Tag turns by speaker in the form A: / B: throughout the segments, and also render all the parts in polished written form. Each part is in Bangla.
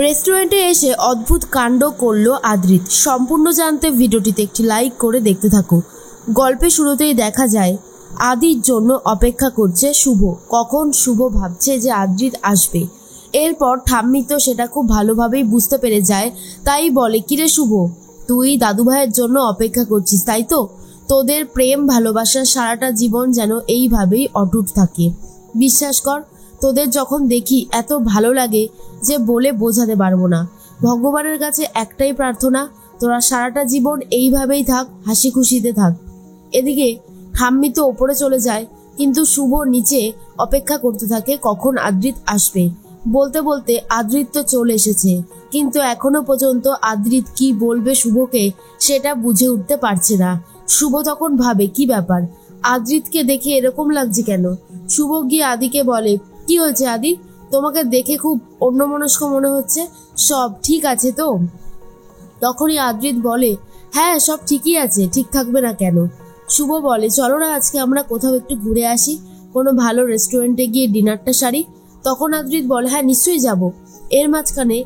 A: রেস্টুরেন্টে এসে অদ্ভুত কাণ্ড করলো আদ্রিত। সম্পূর্ণ জানতে ভিডিওটিতে একটি লাইক করে দেখতে থাকো। গল্পের শুরুতেই দেখা যায় আদির জন্য অপেক্ষা করছে শুভ। কখন শুভ ভাবছে যে আদ্রিত আসবে। এরপর ঠাম্মি তো সেটা খুব ভালোভাবেই বুঝতে পেরে যায়, তাই বলে, কিরে শুভ, তুই দাদু ভাইয়ের জন্য অপেক্ষা করছিস তাই তো? তোদের প্রেম ভালোবাসা সারাটা জীবন যেন এইভাবেই অটুট থাকে। বিশ্বাস কর, তোদের যখন দেখি এত ভালো লাগে যে বলে বোঝাতে পারবো না। ভগবানের কাছে একটাই প্রার্থনা, তোরা সারাটা জীবন এইভাবেই থাক, হাসি খুশিতে থাক। এদিকে ঠাম্মি তো ওপরে চলে যায়, কিন্তু শুভ নিচে অপেক্ষা করতে থাকে কখন আদ্রিত আসবে। বলতে বলতে আদ্রিত তো চলে এসেছে, কিন্তু এখনো পর্যন্ত আদ্রিত কি বলবে শুভকে সেটা বুঝে উঠতে পারছে না। শুভ তখন ভাবে, কি ব্যাপার, আদ্রিতকে দেখে এরকম লাগছে কেন? শুভ গিয়ে আদিকে বলে, কি হয়েছে আদি, তোমাকে দেখে খুব অন্যমনস্ক মনে হচ্ছে, সব ঠিক আছে তো? তখনই আদ্রিত বলে, হ্যাঁ সব ঠিকই আছে, ঠিক থাকবে না কেন? শুভ বলে, চলো না আজকে আমরা কোথাও একটু ঘুরে আসি, কোনো ভালো রেস্টুরেন্টে গিয়ে ডিনারটা সারি। তখন আদ্রিত বলে, হ্যাঁ নিশ্চয়ই যাব। এর মাঝখানে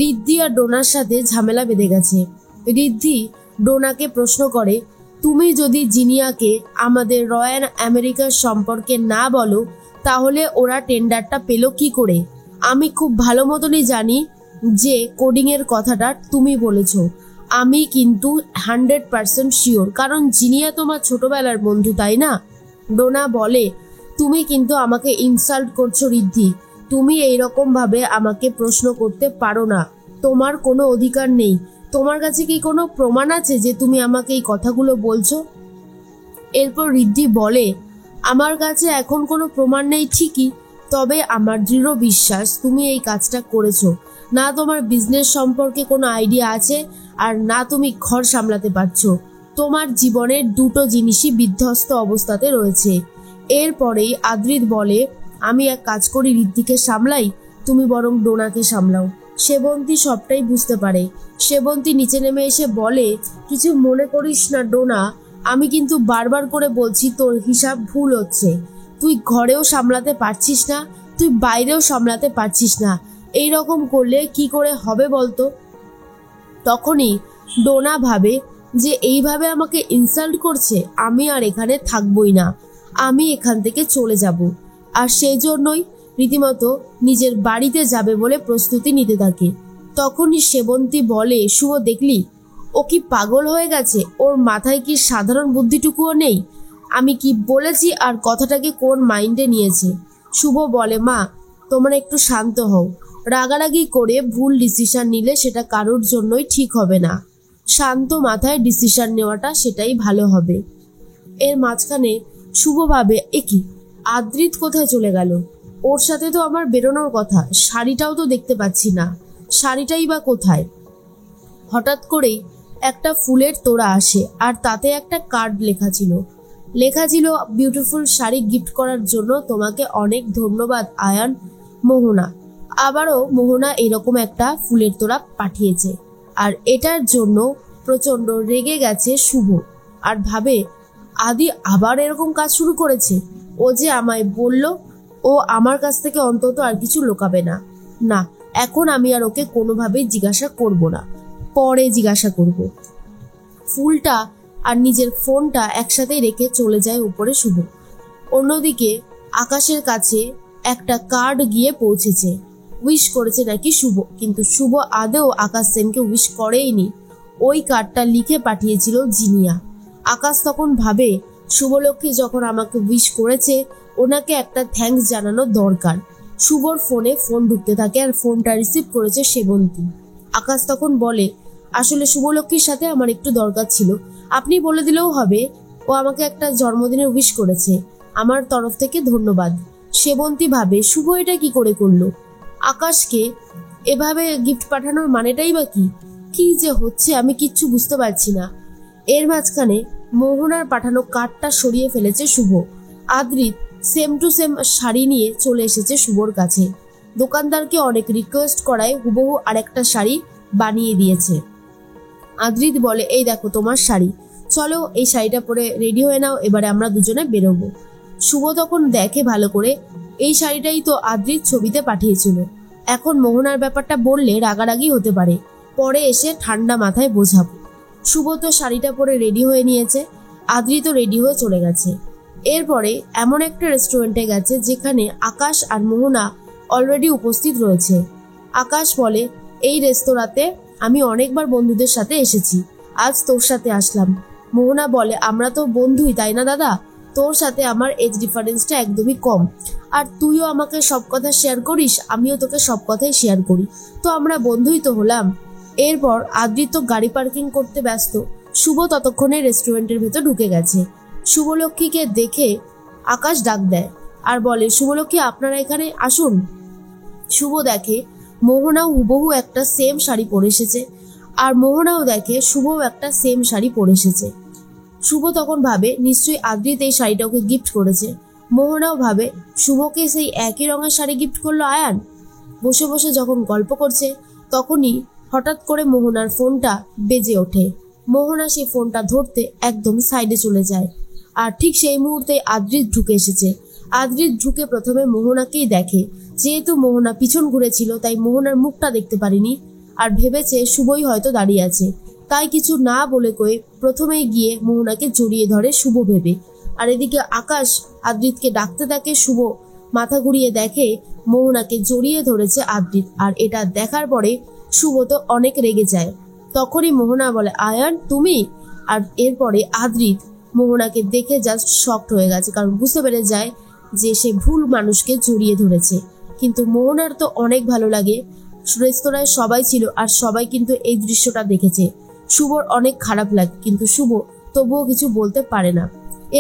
A: রিদ্ধি আর ডোনার সাথে ঝামেলা বেঁধে গেছে। রিদ্ধি ডোনাকে প্রশ্ন করে, তুমি যদি জিনিয়াকে আমাদের রয়্যাল আমেরিকার সম্পর্কে না বলো তাহলে ওরা টেন্ডারটা পেল কি করে? আমি খুব ভালো মতনই জানি যে কোডিং এর কথাটা তুমি বলেছো। আমি কিন্তু 100% শিওর, কারণ জিনিয়া তোমার ছোটবেলার বন্ধু তাই না? ডোনা বলে, তুমি কিন্তু আমাকে ইনসাল্ট করছো রিদ্ধি, তুমি এইরকম ভাবে আমাকে প্রশ্ন করতে পারো না, তোমার কোনো অধিকার নেই। তোমার কাছে কি কোনো প্রমাণ আছে যে তুমি আমাকে এই কথাগুলো বলছো? এরপর রিদ্ধি বলে, আমার কাছে এখন কোনো প্রমাণ নেই ঠিকই, তবে আমার দৃঢ় বিশ্বাস তুমি এই কাজটা করেছো। না তোমার বিজনেস সম্পর্কে কোনো আইডিয়া আছে, আর না তুমি ঘর সামলাতে পারছো। তোমার জীবনের দুটো জিনিসই বিধ্বস্ত অবস্থাতে রয়েছে। এরপরেই আদ্রিত বলে, আমি এক কাজ করি, রিদ্ধিকে সামলাই, তুমি বরং ডোনাকে সামলাও। সেবন্তী সবটাই বুঝতে পারে। সেবন্তী নিচে নেমে এসে বলে, কিছু মনে করিস না ডোনা, আমি কিন্তু বারবার করে বলছি তোর হিসাব ভুল হচ্ছে। তুই ঘরেও সামলাতে পারছিস না, তুই বাইরেও সামলাতে পারছিস না, এই রকম করলে কি করে হবে বলতো? তখনই ডোনা ভাবে যে এইভাবে আমাকে ইনসাল্ট করছে, আমি আর এখানে থাকবই না, আমি এখান থেকে চলে যাব। আর সেই জন্যই রীতিমতো নিজের বাড়িতে যাবে বলে প্রস্তুতি নিতে থাকে। তখনই সেবন্তী বলে, শুভ দেখলি, ও কি পাগল হয়ে গেছে? ওর মাথায় কি সাধারণ বুদ্ধিটুকুও নেই? আমি কি বলেছি আর কথাটাকে কোন মাইন্ডে নিয়েছে? শুভ বলে, মা তোমরা একটু শান্ত হও, রাগারাগি করে ভুল ডিসিশন নিলে সেটা কারোর জন্যই ঠিক হবে না। শান্ত মাথায় ডিসিশন নেওয়াটা সেটাই ভালো হবে। এর মাঝখানে শুভ ভাবে, একি আদ্রিত কোথায় চলে গেল? ওর সাথে তো আমার বেরোনোর কথা, শাড়িটাও তো দেখতে পাচ্ছি না, শাড়িটাই বা কোথায়? হঠাৎ করেই একটা ফুলের তোড়া আসে, আর তাতে একটা কার্ড লেখা ছিল। বিউটিফুল শাড়ি গিফট করার জন্য তোমাকে অনেক ধন্যবাদ আয়ান, মোহনা। আবারও মোহনা এরকম একটা ফুলের তোড়া পাঠিয়েছে, আর এটার জন্য প্রচন্ড রেগে গেছে শুভ, আর ভাবে, আদি আবার এরকম কাজ শুরু করেছে। ও যে আমায় বলল ও আমার কাছ থেকে অন্তত আর কিছু লুকাবে না। না, এখন আমি আর ওকে কোনোভাবেই জিজ্ঞাসা করব না, পরে জিজ্ঞাসা করব। ফুলটা আর নিজের ফোনটা একসাথেই রেখে চলে যায় উপরে শুভ। অন্যদিকে আকাশের কাছে একটা কার্ড গিয়ে পৌঁছেছে। উইশ করেছে নাকি শুভ, কিন্তু শুভ আদৌ আকাশ সেনকে উইশ করেইনি। ওই কার্ডটা লিখে পাঠিয়েছিল জিনিয়া। আকাশ তখন ভাবে, শুভলক্ষ্মী যখন আমাকে উইশ করেছে, ওনাকে একটা থ্যাঙ্কস জানানো দরকার। শুভর ফোনে ফোন ঢুকতে থাকে, আর ফোনটা রিসিভ করেছে সেবন্তী। আকাশ তখন বলে, আসলে শুভলক্ষ্মীর সাথে আমার একটু দরকার ছিল, আপনি বলে দিলেও হবে, ও আমাকে একটা জন্মদিনের উইশ করেছে, আমার তরফ থেকে ধন্যবাদ। সেবন্তী ভাবে, শুভ এটা কি করে করলো? আকাশকে এভাবে গিফট পাঠানোর মানেটাই বা কি? কি যে হচ্ছে আমি কিচ্ছু বুঝতে পারছি না। এর মাঝখানে মোহনার পাঠানো কার্ডটা সরিয়ে ফেলেছে Shubho. Adrit same to same sari নিয়ে চলে এসেছে শুভর কাছে। দোকানদারকে অনেক রিকোয়েস্ট করায় হুবহু আরেকটা শাড়ি বানিয়ে দিয়েছে। আদ্রিত বলে, এই দেখো তোমার শাড়ি, চলো এই শাড়িটা পরে রেডি হয়ে নাও, এবারে আমরা দুজনে বেরোবো। শুভ তখন দেখে ভালো করে, এই শাড়িটাই তো আদ্রিত ছবিতে পাঠিয়েছিল। এখন মোহনার ব্যাপারটা বললে রাগারাগি হতে পারে, পরে এসে ঠান্ডা মাথায় বোঝাবো। শুভ তো শাড়িটা পরে রেডি হয়ে নিয়েছে, আদ্রিতও রেডি হয়ে চলে গেছে। এরপরে এমন একটা রেস্টুরেন্টে গেছে যেখানে আকাশ আর মোহনা অলরেডি উপস্থিত রয়েছে। আকাশ বলে, এই রেস্তোরাঁতে আমি অনেকবার বন্ধুদের সাথে এসেছি, আজ তোর সাথে আসলাম। মোহনা বলে, আমরা তো বন্ধুই তাই না দাদা, তোর সাথে আমার এজ ডিফারেন্সটা একদমই কম, আর তুইও আমাকে সব কথা শেয়ার করিস, আমিও তোকে সব কথাই শেয়ার করি, তো আমরা বন্ধুই তো হলাম। এরপর আদ্রিত গাড়ি পার্কিং করতে ব্যস্ত, শুভ ততক্ষণে রেস্টুরেন্টের ভেতর ঢুকে গেছে। শুভলক্ষ্মীকে দেখে আকাশ ডাক দেয় আর বলে, শুভলক্ষ্মী আপনারা এখানে আসুন। শুভ দেখে মোহনাও হুবহু একটা সেম শাড়ি পরে এসেছে, আর মোহনাও দেখে শুভও একটা সেম শাড়ি পরে এসেছে। শুভ তখন ভাবে নিশ্চয়ই আদ্রিত এই শাড়িটা ওকে গিফট করেছে। মোহনাও ভাবে শুভকে সেই একই রঙের শাড়ি গিফট করলো আয়ান। বসে বসে যখন গল্প করছে তখনই হঠাৎ করে মোহনার ফোনটা বেজে ওঠে। মোহনা সেই ফোনটা ধরতে একদম সাইডে চলে যায়, আর ঠিক সেই মুহূর্তে আদ্রিত ঢুকে এসেছে। আদ্রিত ঢুকে প্রথমে মোহনাকেই দেখে, যেহেতু মোহনা পিছন ঘুরেছিল তাই মোহনার মুখটা দেখতে পারিনি, আর ভেবেছে শুভই হয়তো দাঁড়িয়ে আছে, তাই কিছু না বলে কয়ে প্রথমেই গিয়ে মোহনাকে জড়িয়ে ধরে শুভ ভেবে। আর এদিকে আকাশ আদ্রিতকে ডাকতে থাকে, শুভ মাথা ঘুরিয়ে দেখে মোহনাকে জড়িয়ে ধরেছে আদ্রিত, আর এটা দেখার পরে শুভ তো অনেক রেগে যায়। তখনই মোহনা বলে, আয়ান তুমি? আর এরপরে আদ্রিত মোহনাকে দেখে জাস্ট শকড হয়ে গেছে, কারণ বুঝতে পেরে যায় যে সে ভুল মানুষকে জড়িয়ে ধরেছে। কিন্তু মোহনার তো অনেক ভালো লাগে, রেস্তোরাঁয় সবাই ছিল আর সবাই কিন্তু এই দৃশ্যটা দেখেছে। শুভর অনেক খারাপ লাগে, কিন্তু শুভ তবুও কিছু বলতে পারে না।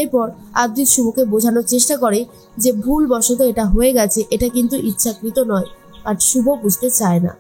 A: এরপর আদ্রিত শুভকে বোঝানোর চেষ্টা করে যে ভুলবশত এটা হয়ে গেছে, এটা কিন্তু ইচ্ছাকৃত নয়, আর শুভ বুঝতে চায় না।